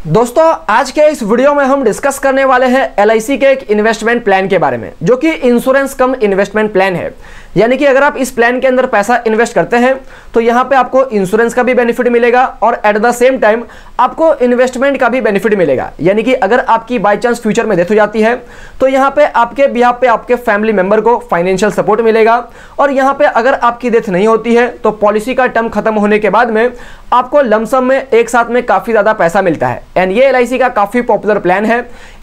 दोस्तों आज के इस वीडियो में हम डिस्कस करने वाले हैं LIC के एक इन्वेस्टमेंट प्लान के बारे में, जो कि इंश्योरेंस कम इन्वेस्टमेंट प्लान है। यानी कि अगर आप इस प्लान के अंदर पैसा इन्वेस्ट करते हैं तो यहाँ पे आपको इंश्योरेंस का भी बेनिफिट मिलेगा और एट द सेम टाइम आपको इन्वेस्टमेंट का भी बेनिफिट मिलेगा। यानी कि अगर आपकी बाय चांस फ्यूचर में डेथ हो जाती है तो यहाँ पे आपके बिहाफ पे आपके फैमिली मेंबर को फाइनेंशियल सपोर्ट मिलेगा, और यहाँ पे अगर आपकी डेथ नहीं होती है तो पॉलिसी का टर्म खत्म होने के बाद में आपको लमसम में एक साथ में काफी ज्यादा पैसा मिलता है। एंड ये LIC का काफी पॉपुलर प्लान है।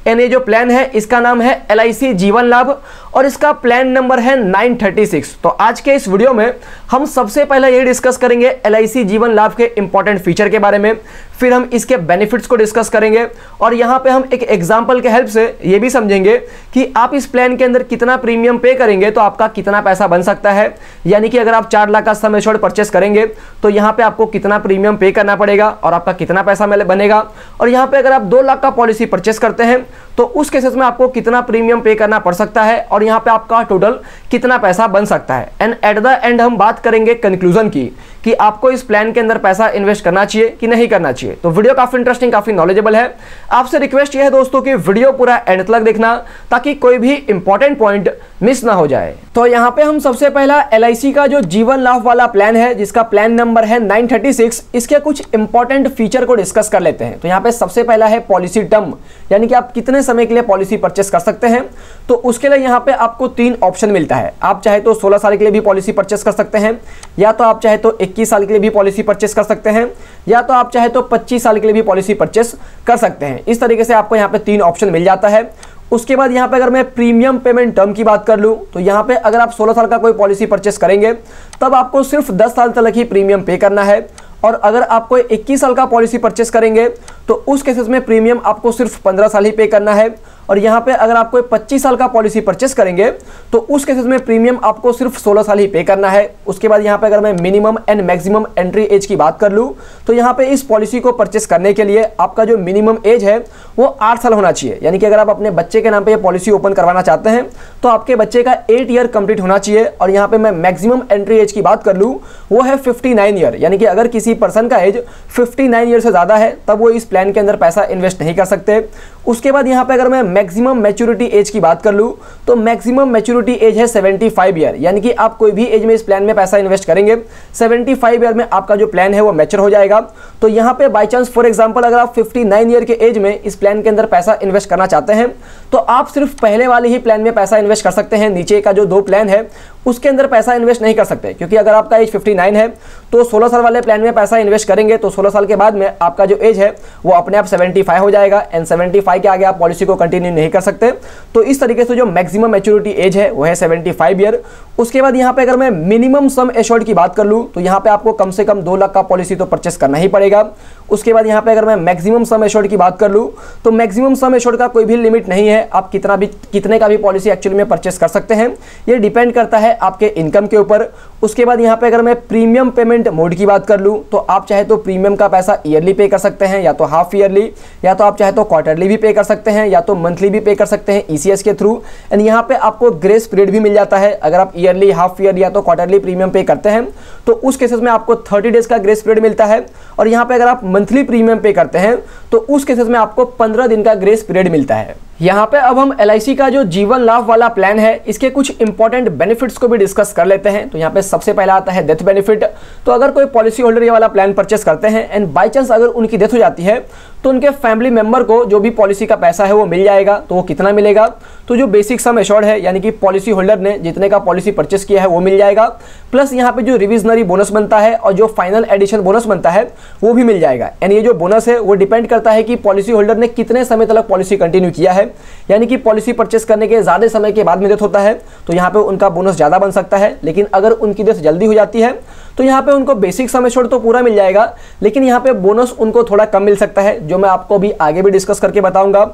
एंड ये जो प्लान है इसका नाम है LIC जीवन लाभ और इसका प्लान नंबर है 936। तो आज के इस वीडियो में हम सबसे पहले ये डिस्कस करेंगे LIC जीवन लाभ के इंपॉर्टेंट फीचर के बारे में, फिर हम इसके बेनिफिट्स को डिस्कस करेंगे और यहाँ पे हम एक एग्जांपल के हेल्प से ये भी समझेंगे कि आप इस प्लान के अंदर कितना प्रीमियम पे करेंगे तो आपका कितना पैसा बन सकता है। यानी कि अगर आप 4 लाख का सम एश्योर्ड परचेस करेंगे तो यहाँ पे आपको कितना प्रीमियम पे करना पड़ेगा और आपका कितना पैसा बनेगा, और यहाँ पे अगर आप 2 लाख का पॉलिसी परचेस करते हैं तो उस केसेस में आपको कितना प्रीमियम पे करना पड़ सकता है और यहाँ पे आपका टोटल कितना पैसा बन सकता है। एंड एट द एंड हम बात करेंगे कंक्लूजन की कि आपको इस प्लान के अंदर पैसा इन्वेस्ट करना चाहिए कि नहीं करना चाहिए। तो वीडियो काफी इंटरेस्टिंग, काफी नॉलेजेबल है। आपसे रिक्वेस्ट यह है दोस्तों कि वीडियो पूरा एंड तक देखना ताकि कोई भी इंपॉर्टेंट पॉइंट मिस ना हो जाए। तो यहाँ पे हम सबसे पहला LIC का जो जीवन लाभ वाला प्लान है जिसका प्लान नंबर है 936, इसके कुछ इंपॉर्टेंट फीचर को डिस्कस कर लेते हैं। तो यहाँ पे सबसे पहला है पॉलिसी टर्म, यानी कि आप कितने समय के लिए पॉलिसी परचेस कर सकते हैं। तो उसके लिए यहाँ पे आपको 3 ऑप्शन मिलता है। आप चाहे तो 16 साल के लिए भी पॉलिसी परचेस कर सकते हैं, या तो आप चाहे तो 21 साल के लिए भी पॉलिसी परचेस कर सकते हैं, या तो आप चाहे तो 25 साल के लिए भी पॉलिसी परचेस कर सकते हैं। इस तरीके से आपको यहाँ पे 3 ऑप्शन मिल जाता है। उसके बाद यहाँ पे अगर मैं प्रीमियम पेमेंट टर्म की बात कर लूँ तो यहाँ पे अगर आप 16 साल का कोई पॉलिसी परचेस करेंगे तब आपको सिर्फ 10 साल तक ही प्रीमियम पे करना है, और अगर आप कोई 21 साल का पॉलिसी परचेस करेंगे तो उस केसेस में प्रीमियम आपको सिर्फ 15 साल ही पे करना है, और यहाँ पे अगर आप कोई 25 साल का पॉलिसी परचेस करेंगे तो उस केसेस में प्रीमियम आपको सिर्फ 16 साल ही पे करना है। उसके बाद यहाँ पे अगर मैं minimum and maximum entry age की बात कर लूँ तो यहाँ पे इस पॉलिसी को परचेस करने के लिए आपका जो मिनिमम एज है वो 8 साल होना चाहिए। यानी कि अगर आप अपने बच्चे के नाम पे ये पॉलिसी ओपन करवाना चाहते हैं तो आपके बच्चे का 8 ईयर कंप्लीट होना चाहिए। और यहाँ पे मैं मैक्सिमम एंट्री एज की बात कर लूँ वो है 59 ईयर, यानी कि अगर किसी पर्सन का एज 59 ईयर से ज़्यादा है तब वो इस प्लान के अंदर पैसा इन्वेस्ट नहीं कर सकते। उसके बाद यहाँ पे अगर मैं मैक्सिमम मैच्योरिटी एज की बात कर लूँ तो मैक्सिमम मैच्योरिटी एज है 75 ईयर, यानी कि आप कोई भी एज में इस प्लान में पैसा इन्वेस्ट करेंगे 75 ईयर में आपका जो प्लान है वो मैच्योर हो जाएगा। तो यहाँ पे बाय चांस फॉर एग्जांपल अगर आप 59 ईयर के एज में इस प्लान के अंदर पैसा इन्वेस्ट करना चाहते हैं तो आप सिर्फ पहले वाले ही प्लान में पैसा इन्वेस्ट कर सकते हैं। नीचे का जो 2 प्लान है उसके अंदर पैसा इन्वेस्ट नहीं कर सकते, क्योंकि अगर आपका एज 59 है तो 16 साल वाले प्लान में पैसा इन्वेस्ट करेंगे तो 16 साल के बाद में आपका जो एज है वो अपने आप 75 हो जाएगा, एंड 75 के आगे आप पॉलिसी को कंटिन्यू नहीं कर सकते। तो इस तरीके से जो मैक्सिमम मैच्योरिटी एज है वो है 75 ईयर। उसके बाद यहाँ पे अगर मैं मिनिमम सम एश्योर्ड की बात कर लूँ तो यहाँ पे आपको कम से कम 2 लाख का पॉलिसी तो परचेस करना ही पड़ेगा। उसके बाद यहाँ पे अगर मैं मैक्सिमम सम एश्योर्ड की बात कर लूँ तो मैक्सिमम सम एश्योर्ड का कोई भी लिमिट नहीं है, आप कितने का भी पॉलिसी एक्चुअली में परचेस कर सकते हैं। ये डिपेंड करता है आपके इनकम के ऊपर। उसके बाद यहाँ पे अगर मैं प्रीमियम पेमेंट मोड की बात कर लूँ तो आप चाहे तो प्रीमियम का पैसा ईयरली पे कर सकते हैं, या तो हाफ ईयरली, या तो आप चाहे तो क्वार्टरली भी पे कर सकते हैं, या तो मंथली भी पे कर सकते हैं ECS के थ्रू। एंड यहाँ पे आपको ग्रेस पीरियड भी मिल जाता है। अगर आप ईयरली, हाफ ईयरली या तो क्वार्टरली प्रीमियम पे करते हैं तो उस केसेस में आपको 30 डेज का ग्रेस पीरियड मिलता है, और यहाँ पे अगर आप मंथली प्रीमियम पे करते हैं तो उस केसेस में आपको 15 दिन का ग्रेस पीरियड मिलता है। यहाँ पे अब हम LIC का जो जीवन लाभ वाला प्लान है इसके कुछ इंपॉर्टेंट बेनिफिट्स को भी डिस्कस कर लेते हैं। तो यहाँ पे सबसे पहला आता है डेथ बेनिफिट। तो अगर कोई पॉलिसी होल्डर ये वाला प्लान परचेस करते हैं एंड बाय चांस अगर उनकी डेथ हो जाती है तो उनके फैमिली मेंबर को जो भी पॉलिसी का पैसा है वो मिल जाएगा। तो वो कितना मिलेगा, तो जो बेसिक सम एश्योर्ड है यानी कि पॉलिसी होल्डर ने जितने का पॉलिसी परचेस किया है वो मिल जाएगा, प्लस यहाँ पे जो रिविजनरी बोनस बनता है और जो फाइनल एडिशन बोनस बनता है वो भी मिल जाएगा। एंड ये जो बोनस है वो डिपेंड करता है कि पॉलिसी होल्डर ने कितने समय तक पॉलिसी कंटिन्यू किया है। यानी कि पॉलिसी परचेस करने के ज़्यादा समय के बाद में डेथ होता है तो यहाँ पे उनका बोनस ज़्यादा बन सकता है, लेकिन अगर उनकी डेथ जल्दी हो जाती है तो यहाँ पे उनको बेसिक सम एश्योर्ड तो पूरा मिल जाएगा, लेकिन यहाँ पे बोनस उनको थोड़ा कम मिल सकता है, जो मैं आपको भी आगे भी डिस्कस करके बताऊंगा।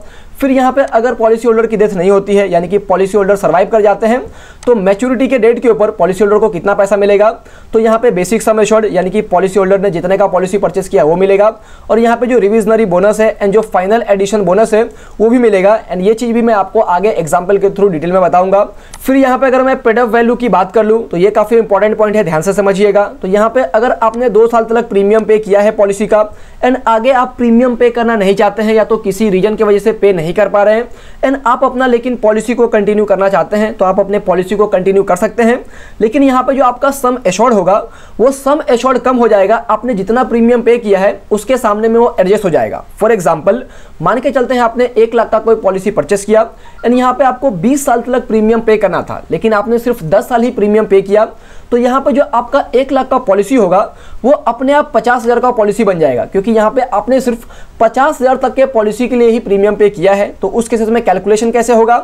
फिर यहाँ पे अगर पॉलिसी होल्डर की डेथ नहीं होती है, यानी कि पॉलिसी होल्डर सर्वाइव कर जाते हैं, तो मैच्योरिटी के डेट के ऊपर पॉलिसी होल्डर को कितना पैसा मिलेगा, तो यहाँ पे बेसिक सम एश्योर्ड यानी कि पॉलिसी होल्डर ने जितने का पॉलिसी परचेस किया वो मिलेगा, और यहाँ पे जो रिविजनरी बोनस है एंड जो फाइनल एडिशन बोनस है वो भी मिलेगा। एंड ये चीज भी मैं आपको आगे एग्जाम्पल के थ्रू डिटेल में बताऊंगा। फिर यहाँ पे अगर मैं पेड अप वैल्यू की बात कर लूँ तो ये काफी इंपॉर्टेंट पॉइंट है, ध्यान से समझिएगा। तो यहाँ पे अगर आपने 2 साल तक प्रीमियम पे किया है पॉलिसी का एंड आगे आप प्रीमियम पे करना नहीं चाहते हैं या तो किसी रीजन की वजह से पे नहीं कर पा रहे हैं एंड आप अपना लेकिन पॉलिसी को कंटिन्यू करना चाहते हैं, तो आप अपने पॉलिसी को कंटिन्यू कर सकते हैं। लेकिन यहाँ पे जो आपका सम एश्योर्ड होगा वो सम एश्योर्ड कम हो जाएगा, आपने जितना प्रीमियम पे किया है उसके सामने में वो एडजस्ट हो जाएगा। फॉर एग्जाम्पल मान के चलते हैं आपने 1 लाख का कोई पॉलिसी परचेस किया एंड यहाँ पे आपको 20 साल तक प्रीमियम पे करना था, लेकिन आपने सिर्फ 10 साल ही प्रीमियम पे किया, तो यहाँ पे जो आपका 1 लाख का पॉलिसी होगा वो अपने आप 50,000 का पॉलिसी बन जाएगा, क्योंकि यहाँ पे आपने सिर्फ 50,000 तक के पॉलिसी के लिए ही प्रीमियम पे किया है। तो उस केसेस में कैलकुलेशन कैसे होगा,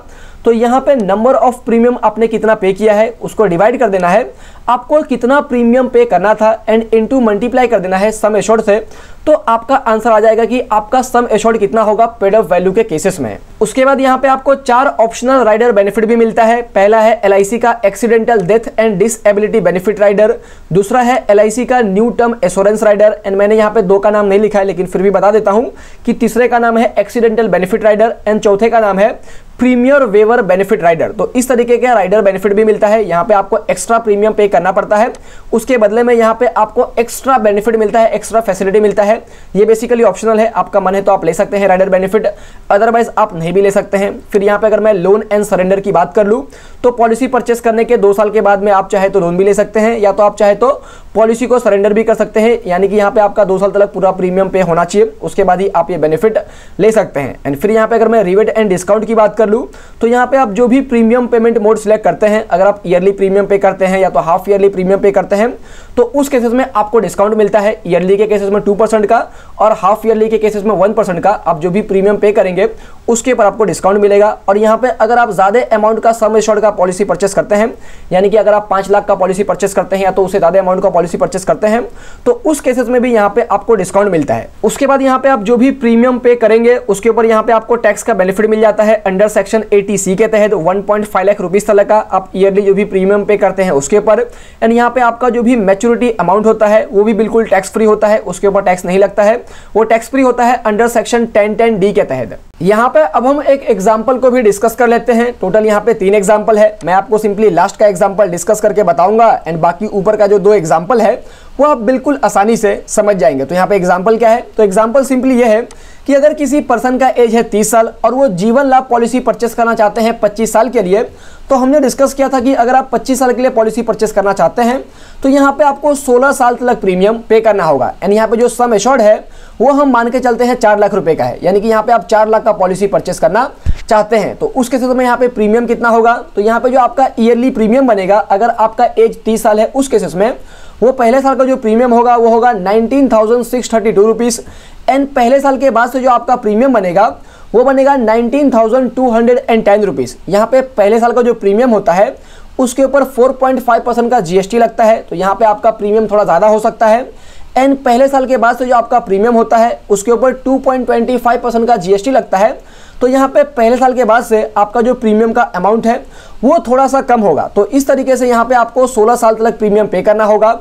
तो यहाँ पे नंबर ऑफ प्रीमियम आपने कितना पे किया है उसको डिवाइड कर देना है, आपको कितना प्रीमियम पे करना था एंड इनटू मल्टीप्लाई कर देना है सम एश्योर्ड से, तो आपका आंसर आ जाएगा कि आपका सम एश्योर्ड कितना होगा पेड अप वैल्यू के केसेस में। उसके बाद यहाँ पे आपको 4 ऑप्शनल राइडर बेनिफिट भी मिलता है। पहला है LIC का accidental death and disability benefit rider, दूसरा है LIC का new term assurance rider and मैंने यहाँ पे 2 का नाम नहीं लिखा है लेकिन फिर भी बता देता हूँ कि तीसरे का नाम है एक्सीडेंटल बेनिफिट राइडर एंड चौथे का नाम है प्रीमियर वेवर बेनिफिट राइडर। तो इस तरीके के राइडर बेनिफिट भी मिलता है। यहाँ पे आपको एक्स्ट्रा प्रीमियम पे करना पड़ता है, उसके बदले में यहाँ पे आपको एक्स्ट्रा बेनिफिट मिलता है, एक्स्ट्रा फैसिलिटी मिलता है। ये बेसिकली ऑप्शनल है, आपका मन है तो आप ले सकते हैं राइडर बेनिफिट, अदरवाइज आप नहीं भी ले सकते हैं। फिर यहाँ पे अगर मैं लोन एंड सरेंडर की बात कर लूँ तो पॉलिसी परचेस करने के 2 साल के बाद में आप चाहे तो लोन भी ले सकते हैं या तो आप चाहे तो पॉलिसी को सरेंडर भी कर सकते हैं, यानी कि यहाँ पे आपका 2 साल तक पूरा प्रीमियम पे होना चाहिए, उसके बाद ही आप ये बेनिफिट ले सकते हैं। एंड फिर यहाँ पे अगर मैं रिबेट एंड डिस्काउंट की बात कर लूँ तो यहाँ पे आप जो भी प्रीमियम पेमेंट मोड सिलेक्ट करते हैं, अगर आप ईयरली प्रीमियम पे करते हैं या तो हाफ ईयरली प्रीमियम पे करते हैं तो उस केसेस में आपको डिस्काउंट मिलता है। ईयरली के केसेस में 2% का और हाफ ईयरली के केसेस में 1% का, आप जो भी प्रीमियम पे करेंगे उसके ऊपर आपको डिस्काउंट मिलेगा। और यहाँ पे अगर आप ज्यादा अमाउंट का सम एश्योर्ड का पॉलिसी परचेस करते हैं, यानी कि अगर आप 5 लाख का पॉलिसी परचेस करते हैं या तो उससे ज्यादा अमाउंट का पॉलिसी परचेस करते हैं तो उस केसेस में भी यहाँ पे आपको डिस्काउंट मिलता है। उसके बाद यहाँ पे आप जो भी प्रीमियम पे करेंगे उसके ऊपर यहाँ पे आपको टैक्स का बेनिफिट मिल जाता है अंडर सेक्शन 80C के तहत 1.5 लाख रुपीज तक का आप ईयरली जो भी प्रीमियम पे करते हैं उसके ऊपर। एंड यहाँ पे आपका जो भी मैच्योरिटी अमाउंट होता है वो भी बिल्कुल टैक्स फ्री होता है, उसके ऊपर टैक्स नहीं लगता है, वो टैक्स फ्री होता है अंडर सेक्शन 1010D के तहत। यहाँ पे अब हम एक एग्जांपल को भी डिस्कस कर लेते हैं। टोटल यहाँ पे 3 एग्जांपल है, मैं आपको सिंपली लास्ट का एग्जांपल डिस्कस करके बताऊंगा एंड बाकी ऊपर का जो 2 एग्जांपल है वो आप बिल्कुल आसानी से समझ जाएंगे। तो यहाँ पे एग्जांपल क्या है, तो एग्जांपल सिंपली ये है कि अगर किसी पर्सन का एज है 30 साल और वो जीवन लाभ पॉलिसी परचेस करना चाहते हैं 25 साल के लिए, तो हमने डिस्कस किया था कि अगर आप 25 साल के लिए पॉलिसी परचेस करना चाहते हैं तो यहाँ पे आपको 16 साल तक प्रीमियम पे करना होगा। यानी यहाँ पे जो सम एश्योर्ड है वो हम मान के चलते हैं 4 लाख रुपए का है, यानी कि यहाँ पे आप 4 लाख का पॉलिसी परचेस करना चाहते हैं। तो उस केसेस में यहाँ पे प्रीमियम कितना होगा, तो यहाँ पे जो आपका ईयरली प्रीमियम बनेगा अगर आपका एज 30 साल है उस केसेस में वो पहले साल का जो प्रीमियम होगा वो होगा 19,632 रुपीज एंड पहले साल के बाद से जो आपका प्रीमियम बनेगा वो बनेगा 19,210 रुपीज। यहाँ पे पहले साल का जो प्रीमियम होता है उसके ऊपर 4.5% का GST लगता है, तो यहाँ पे आपका प्रीमियम थोड़ा ज़्यादा हो सकता है। एंड पहले साल के बाद से जो आपका प्रीमियम होता है उसके ऊपर 2.25% का GST लगता है, तो यहाँ पे पहले साल के बाद से आपका जो प्रीमियम का अमाउंट है वो थोड़ा सा कम होगा। तो इस तरीके से यहाँ पे आपको 16 साल तक प्रीमियम पे करना होगा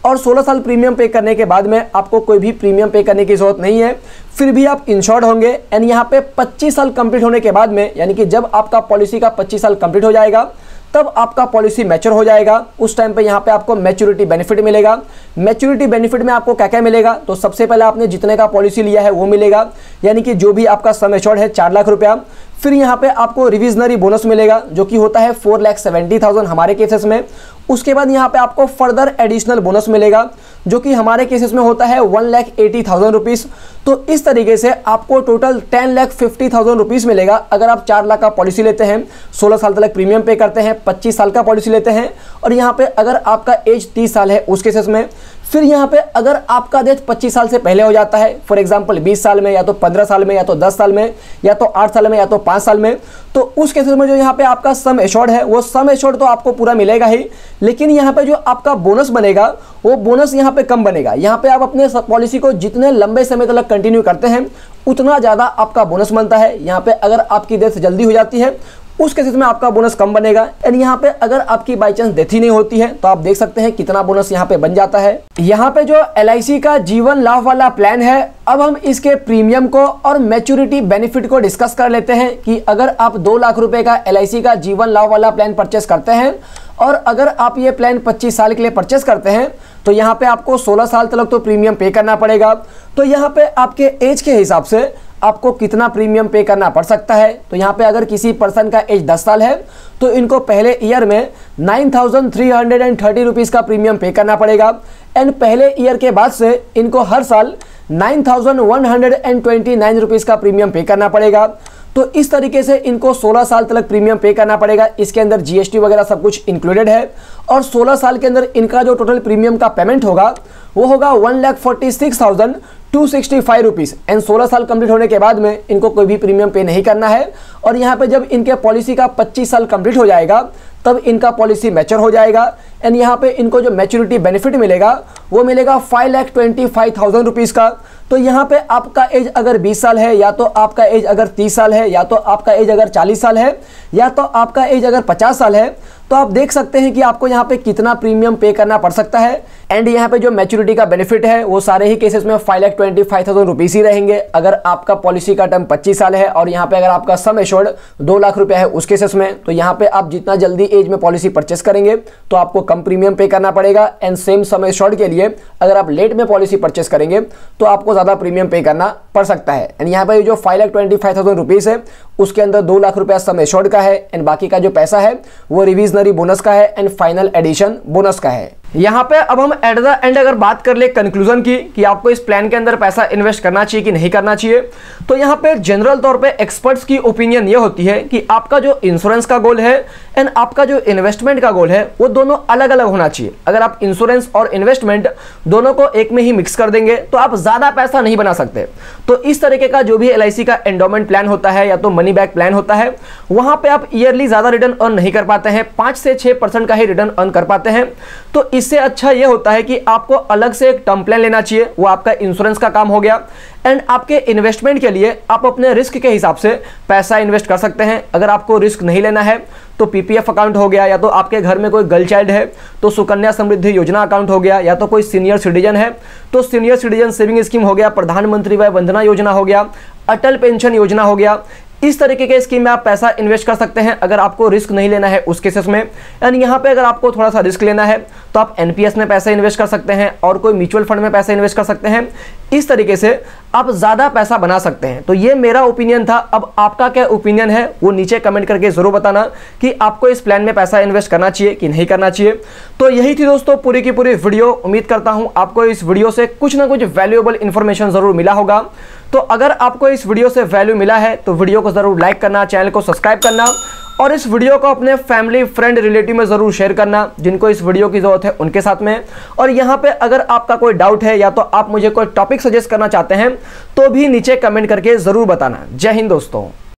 और 16 साल प्रीमियम पे करने के बाद में आपको कोई भी प्रीमियम पे करने की जरूरत नहीं है, फिर भी आप इंश्योर्ड होंगे। एंड यहाँ पे 25 साल कंप्लीट होने के बाद में, यानी कि जब आपका पॉलिसी का 25 साल कंप्लीट हो जाएगा तब आपका पॉलिसी मैच्योर हो जाएगा, उस टाइम पे यहाँ पे आपको मैच्योरिटी बेनिफिट मिलेगा। मैच्योरिटी बेनिफिट में आपको क्या क्या मिलेगा, तो सबसे पहले आपने जितने का पॉलिसी लिया है वो मिलेगा, यानी कि जो भी आपका सम एश्योर्ड है 4 लाख रुपया। फिर यहाँ पे आपको रिविजनरी बोनस मिलेगा जो कि होता है 4,70,000 हमारे केसेस में। उसके बाद यहाँ पे आपको फर्दर एडिशनल बोनस मिलेगा जो कि हमारे केसेस में होता है 1,80,000 रुपीज़। तो इस तरीके से आपको टोटल 10,50,000 रुपीज़ मिलेगा अगर आप 4 लाख का पॉलिसी लेते हैं, 16 साल तक प्रीमियम पे करते हैं, 25 साल का पॉलिसी लेते हैं और यहाँ पे अगर आपका एज 30 साल है उस केसेस में। फिर यहाँ पे अगर आपका डेथ 25 साल से पहले हो जाता है, फॉर एग्जांपल 20 साल में या तो 15 साल में या तो 10 साल में या तो 8 साल में या तो 5 साल में, तो उस केसेस में जो यहाँ पे आपका सम एश्योर्ड है वो सम एश्योर्ड तो आपको पूरा मिलेगा ही, लेकिन यहाँ पे जो आपका बोनस बनेगा वो बोनस यहाँ पे कम बनेगा। यहाँ पे आप अपने पॉलिसी को जितने लंबे समय तक कंटिन्यू करते हैं उतना ज़्यादा आपका बोनस बनता है। यहाँ पे अगर आपकी डेथ जल्दी हो जाती है उस केसेस में आपका बोनस कम बनेगा। एंड यहाँ पे अगर आपकी बाई चांस डेथ ही नहीं होती है तो आप देख सकते हैं कितना बोनस यहाँ पे बन जाता है। यहाँ पे जो LIC का जीवन लाभ वाला प्लान है, अब हम इसके प्रीमियम को और मैच्योरिटी बेनिफिट को डिस्कस कर लेते हैं कि अगर आप 2 लाख रुपए का LIC का जीवन लाभ वाला प्लान परचेस करते हैं और अगर आप ये प्लान 25 साल के लिए परचेस करते हैं तो यहाँ पे आपको 16 साल तक तो प्रीमियम पे करना पड़ेगा। तो यहाँ पे आपके एज के हिसाब से आपको कितना प्रीमियम पे करना पड़ सकता है। तो यहाँ पे अगर किसी पर्सन का एज 10 साल है तो इनको पहले ईयर में 9,330 रुपीज़ का प्रीमियम पे करना पड़ेगा एंड पहले ईयर के बाद से इनको हर साल 9,129 रुपीज़ का प्रीमियम पे करना पड़ेगा। तो इस तरीके से इनको 16 साल तक प्रीमियम पे करना पड़ेगा। इसके अंदर जीएसटी वगैरह सब कुछ इंक्लूडेड है और 16 साल के अंदर इनका जो टोटल प्रीमियम का पेमेंट होगा वो होगा 1,46,265 रुपीज़ एंड 16 साल कंप्लीट होने के बाद में इनको कोई भी प्रीमियम पे नहीं करना है। और यहाँ पे जब इनके पॉलिसी का 25 साल कंप्लीट हो जाएगा तब इनका पॉलिसी मैच्योर हो जाएगा एंड यहाँ पे इनको जो मैच्योरिटी बेनिफिट मिलेगा वो मिलेगा 5,25,000 रुपीज़ का। तो यहाँ पे आपका एज अगर 20 साल है या तो आपका एज अगर 30 साल है या तो आपका एज अगर 40 साल है या तो आपका एज अगर 50 साल है तो आप देख सकते हैं कि आपको यहाँ पे कितना प्रीमियम पे करना पड़ सकता है। एंड यहाँ पे जो मैच्योरिटी का बेनिफिट है वो सारे ही केसेस में 5,25,000 रुपीज़ ही रहेंगे। अगर आपका पॉलिसी का टर्म 25 साल है और यहाँ पे अगर आपका सम एश्योर्ड 2 लाख रुपया है उस केसेस में, तो यहाँ पे आप जितना जल्दी एज में पॉलिसी परचेस करेंगे तो आपको कम प्रीमियम पे करना पड़ेगा एंड सेम सम एश्योर्ड के लिए अगर आप लेट में पॉलिसी परचेस करेंगे तो आपको ज़्यादा प्रीमियम पे करना पड़ सकता है। एंड यहाँ पे जो 5,25,000 रुपीज़ है उसके अंदर 2 लाख रुपया सम एश्योर्ड का है एंड बाकी का जो पैसा है वो रिविजनरी बोनस का है एंड फाइनल एडिशन बोनस का है। यहाँ पे अब हम एट द एंड अगर बात कर ले कंक्लूजन की कि आपको इस प्लान के अंदर पैसा इन्वेस्ट करना चाहिए कि नहीं करना चाहिए, तो यहाँ पे जनरल तौर पे एक्सपर्ट्स की ओपिनियन ये होती है कि आपका जो इंश्योरेंस का गोल है एंड आपका जो इन्वेस्टमेंट का गोल है वो दोनों अलग अलग होना चाहिए। अगर आप इंश्योरेंस और इन्वेस्टमेंट दोनों को एक में ही मिक्स कर देंगे तो आप ज़्यादा पैसा नहीं बना सकते। तो इस तरीके का जो भी एलआईसी का एंडोमेंट प्लान होता है या तो मनी बैक प्लान होता है वहाँ पे आप ईयरली ज़्यादा रिटर्न अर्न नहीं कर पाते हैं, 5 से 6% का ही रिटर्न अर्न कर पाते हैं। तो इससे अच्छा ये होता है कि आपको अलग से एक टर्म प्लान लेना चाहिए, वो आपका इंश्योरेंस का काम हो गया। एंड आपके इन्वेस्टमेंट के लिए आप अपने रिस्क के हिसाब से पैसा इन्वेस्ट कर सकते हैं। अगर आपको रिस्क नहीं लेना है तो पीपीएफ अकाउंट हो गया, या तो आपके घर में कोई गर्ल चाइल्ड है तो सुकन्या समृद्धि योजना अकाउंट हो गया, या तो कोई सीनियर सिटीजन है तो सीनियर सिटीजन सेविंग स्कीम हो गया, प्रधानमंत्री वय वंदना योजना हो गया, अटल पेंशन योजना हो गया। इस तरीके के स्कीम में आप पैसा इन्वेस्ट कर सकते हैं अगर आपको रिस्क नहीं लेना है उस केसेस में। यानी यहाँ पे अगर आपको थोड़ा सा रिस्क लेना है तो आप एनपीएस में पैसा इन्वेस्ट कर सकते हैं और कोई म्यूचुअल फंड में पैसा इन्वेस्ट कर सकते हैं। इस तरीके से आप ज़्यादा पैसा बना सकते हैं। तो ये मेरा ओपिनियन था। अब आपका क्या ओपिनियन है वो नीचे कमेंट करके ज़रूर बताना कि आपको इस प्लान में पैसा इन्वेस्ट करना चाहिए कि नहीं करना चाहिए। तो यही थी दोस्तों पूरी की पूरी वीडियो। उम्मीद करता हूँ आपको इस वीडियो से कुछ ना कुछ वैल्यूएबल इन्फॉर्मेशन ज़रूर मिला होगा। तो अगर आपको इस वीडियो से वैल्यू मिला है तो वीडियो को ज़रूर लाइक करना, चैनल को सब्सक्राइब करना और इस वीडियो को अपने फैमिली फ्रेंड रिलेटिव में ज़रूर शेयर करना जिनको इस वीडियो की ज़रूरत है उनके साथ में। और यहाँ पे अगर आपका कोई डाउट है या तो आप मुझे कोई टॉपिक सजेस्ट करना चाहते हैं तो भी नीचे कमेंट करके ज़रूर बताना। जय हिंद दोस्तों।